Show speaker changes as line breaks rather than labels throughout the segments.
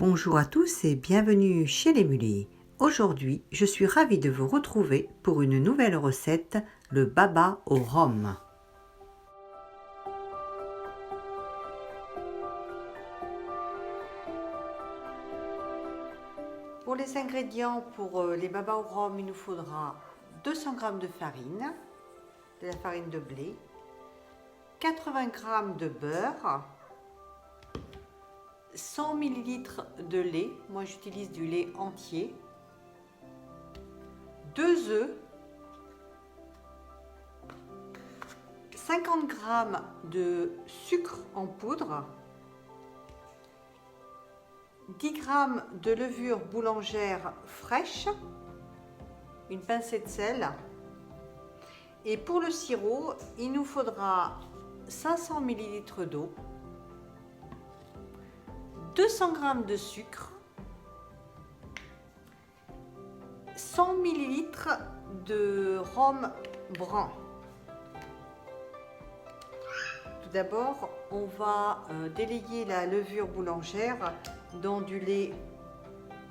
Bonjour à tous et bienvenue chez les Mulets. Aujourd'hui, je suis ravie de vous retrouver pour une nouvelle recette, le baba au rhum. Pour les ingrédients pour les babas au rhum, il nous faudra 200 g de farine, de la farine de blé, 80 g de beurre, 100 ml de lait, moi j'utilise du lait entier, 2 œufs, 50 g de sucre en poudre, 10 g de levure boulangère fraîche, une pincée de sel. Et pour le sirop, il nous faudra 500 ml d'eau, 200 g de sucre, 100 ml de rhum brun. Tout d'abord, on va délayer la levure boulangère dans du lait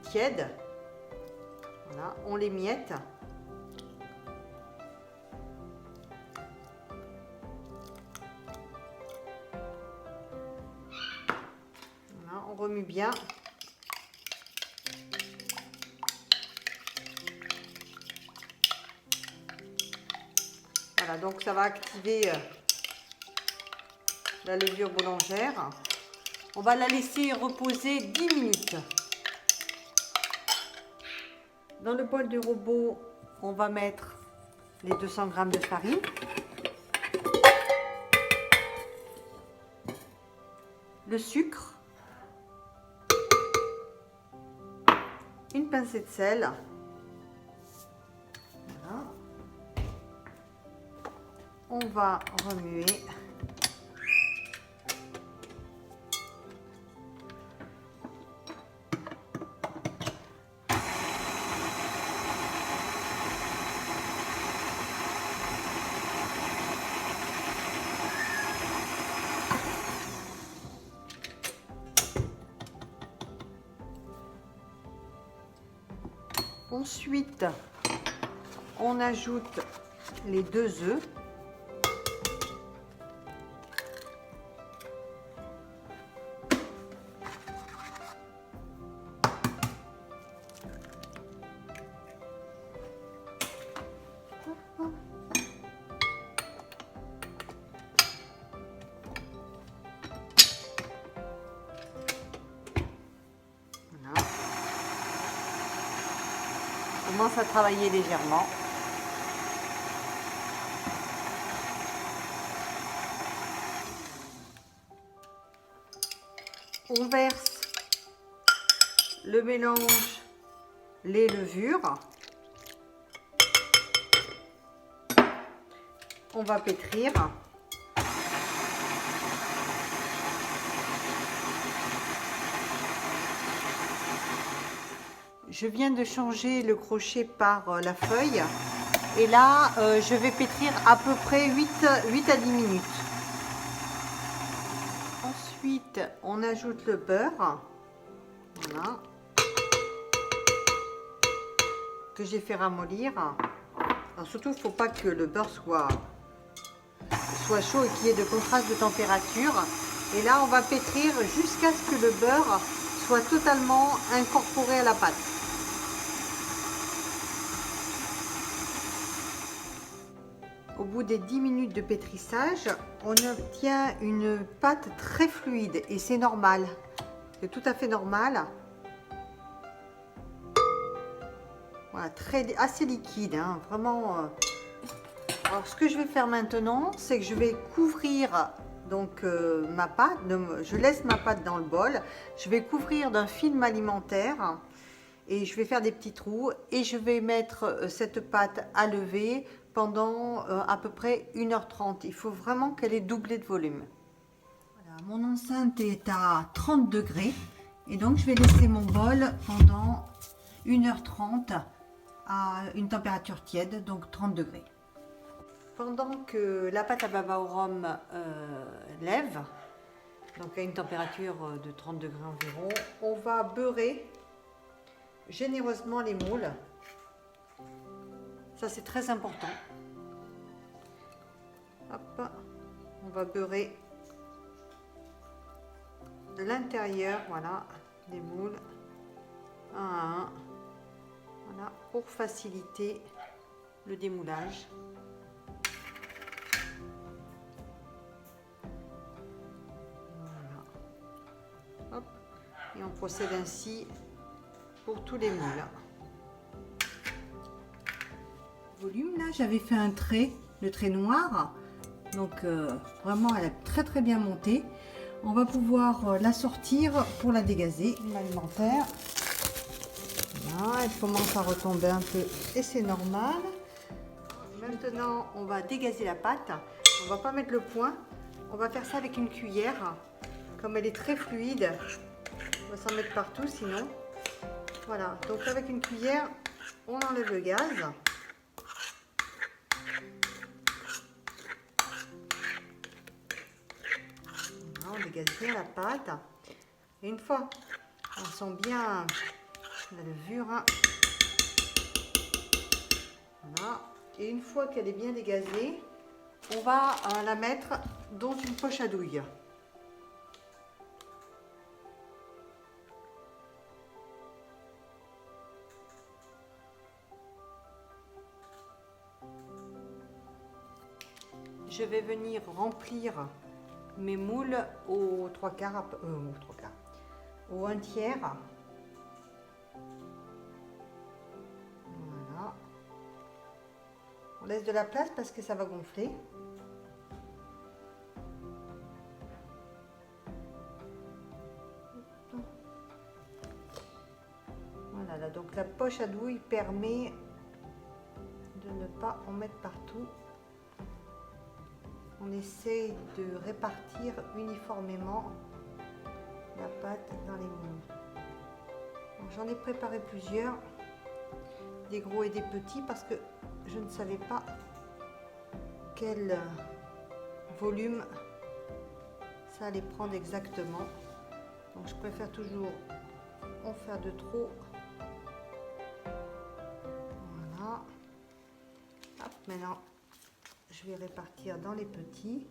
tiède. Voilà, on l'émiette. Voilà, on remue bien. Voilà, donc ça va activer la levure boulangère. On va la laisser reposer 10 minutes. Dans le bol du robot, on va mettre les 200 g de farine. Le sucre. Une pincée de sel. Voilà. On va remuer. Ensuite, on ajoute les 2 œufs. On commence à travailler légèrement. On verse le mélange, les levures. On va pétrir. Je viens de changer le crochet par la feuille et là je vais pétrir à peu près 8 à 10 minutes. Ensuite on ajoute le beurre, voilà, que j'ai fait ramollir. Alors surtout il ne faut pas que le beurre soit chaud et qu'il y ait de contraste de température. Et là on va pétrir jusqu'à ce que le beurre soit totalement incorporé à la pâte. Au bout des 10 minutes de pétrissage, on obtient une pâte très fluide et c'est normal. C'est tout à fait normal. Voilà, assez liquide, hein, vraiment. Alors ce que je vais faire maintenant, c'est que je vais couvrir donc ma pâte. Je laisse ma pâte dans le bol. Je vais couvrir d'un film alimentaire et je vais faire des petits trous et je vais mettre cette pâte à lever pendant à peu près 1h30. Il faut vraiment qu'elle ait doublé de volume. Voilà, mon enceinte est à 30 degrés et donc je vais laisser mon bol pendant 1h30 à une température tiède, donc 30 degrés. Pendant que la pâte à baba au rhum lève, donc à une température de 30 degrés environ. On va beurrer généreusement les moules. Ça c'est très important. Hop, on va beurrer l'intérieur, voilà, des moules, un à un, voilà, pour faciliter le démoulage. Voilà. Hop. Et on procède ainsi pour tous les moules. Volume, là, j'avais fait un trait, le trait noir, donc vraiment elle a très très bien monté. On va pouvoir la sortir pour la dégazer. L'alimentaire, voilà, elle commence à retomber un peu et c'est normal. Maintenant, on va dégazer la pâte. On va pas mettre le point. On va faire ça avec une cuillère. Comme elle est très fluide, on va s'en mettre partout sinon. Voilà, donc avec une cuillère, on enlève le gaz. Voilà, on dégage bien la pâte. Et une fois, on sent bien la levure. Voilà. Et une fois qu'elle est bien dégazée, on va la mettre dans une poche à douille. Je vais venir remplir mes moules au 3/4, au 1/3. Voilà. On laisse de la place parce que ça va gonfler. Voilà, là, donc la poche à douille permet de ne pas en mettre partout. On essaie de répartir uniformément la pâte dans les moules. J'en ai préparé plusieurs, des gros et des petits, parce que je ne savais pas quel volume ça allait prendre exactement. Donc je préfère toujours en faire de trop. Voilà. Hop, maintenant je vais répartir dans les petits.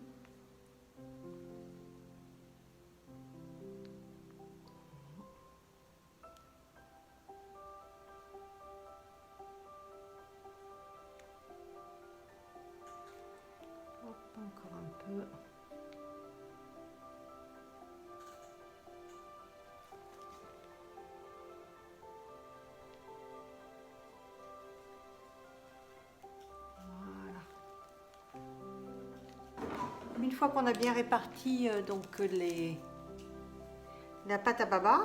Hop, encore un peu. Une fois qu'on a bien réparti la pâte à baba,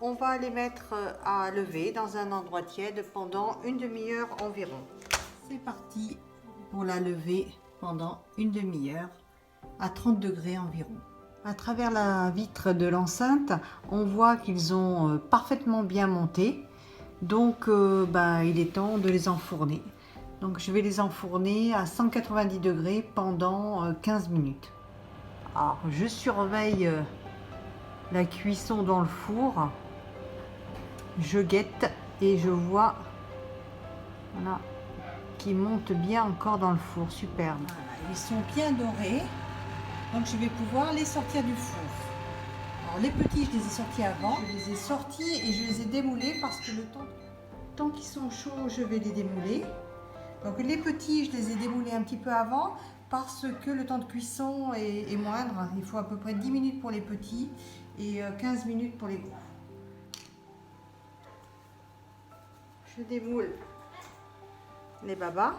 on va les mettre à lever dans un endroit tiède pendant une demi-heure environ. C'est parti pour la lever pendant une demi-heure à 30 degrés environ. À travers la vitre de l'enceinte, on voit qu'ils ont parfaitement bien monté. Donc il est temps de les enfourner. Donc je vais les enfourner à 190 degrés pendant 15 minutes. Alors je surveille la cuisson dans le four. Je guette et je vois, voilà, qu'ils montent bien encore dans le four. Superbe. Voilà, ils sont bien dorés. Donc je vais pouvoir les sortir du four. Alors les petits, je les ai sortis avant. Je les ai sortis et je les ai démoulés parce que le temps qu'ils sont chauds, je vais les démouler. Donc les petits, je les ai démoulés un petit peu avant parce que le temps de cuisson est moindre. Il faut à peu près 10 minutes pour les petits et 15 minutes pour les gros. Je démoule les babas.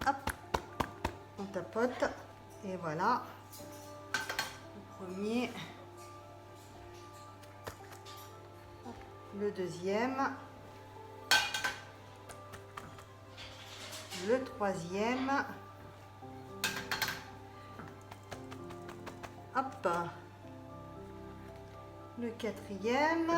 Hop, on tapote et voilà. Le premier, le deuxième. Le troisième, hop, le quatrième,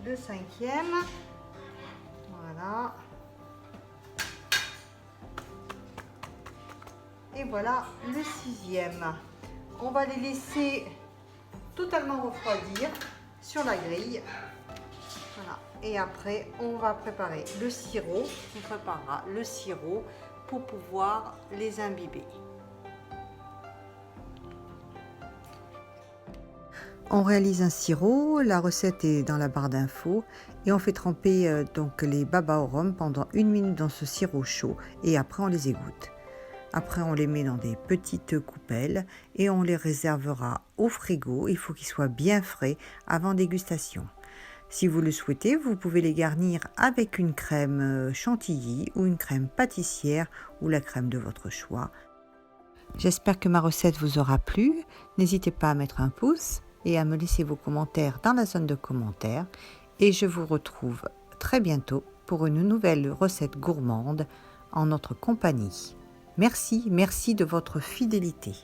le 5e. Voilà. Et voilà le 6e. On va les laisser totalement refroidir sur la grille. Voilà. Et après, on va préparer le sirop. On préparera le sirop pour pouvoir les imbiber. On réalise un sirop, la recette est dans la barre d'infos et on fait tremper donc les babas au rhum pendant 1 minute dans ce sirop chaud et après on les égoutte. Après on les met dans des petites coupelles et on les réservera au frigo, il faut qu'ils soient bien frais avant dégustation. Si vous le souhaitez, vous pouvez les garnir avec une crème chantilly ou une crème pâtissière ou la crème de votre choix. J'espère que ma recette vous aura plu, n'hésitez pas à mettre un pouce et à me laisser vos commentaires dans la zone de commentaires et je vous retrouve très bientôt pour une nouvelle recette gourmande en notre compagnie. Merci de votre fidélité.